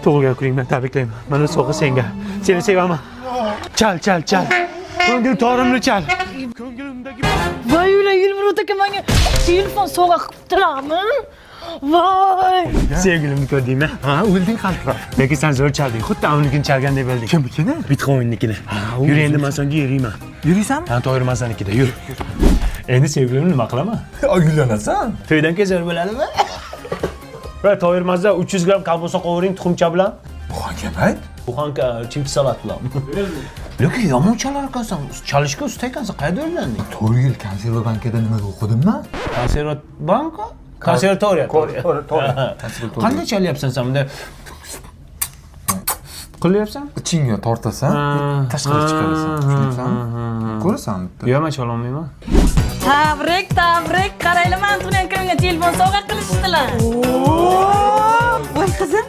Tug'ilgan kuningdan tabriklayman. Mana sovg'a senga. Seni sevaman. Chal. Ko'ngil torimni chal. Ko'nglimdagi Voy, ular Yilmir aka menga telefon sovg'a qilibdilarmi? Voy! sevgilimni ko'rdingmi? Ha, o'lding qalbra. Lekin sen zo'r chalding. Xuddi unikini chalgandek bo'lding. Kimnikini? Bitcoin'nikini. Yur endi men senga yuriyman. Yuriysanmi? Ha, to'g'rimasanikida yur. Endi sevgilimni nima qilaman? Uylanasan. To'ydan keyin zo'r bo'ladimi? Va to'g'rimazda 300 gramm kolbasa qovuring tuxumcha bilan. Buxanka ayt. Buxanka chimki salat bilan. Lekin yomon chalar ekansan. Chalishga usta ekansan. Qayerda o'rganding? 4 yil konserva bankada nima o'qidimmi? Konservat banka? Konservatoriya. Qanday chalyapsan sen bunda? Qilyapsan? Ichingga tortasan, tashqariga chiqarasan. Tushunibsanmi? Ko'rasan bitta. Yo'q, men chololmayman. Tabrik. Qaraylar, men tug'ilgan kunimga telefon sovg'a qilishdilar. Voy qizim,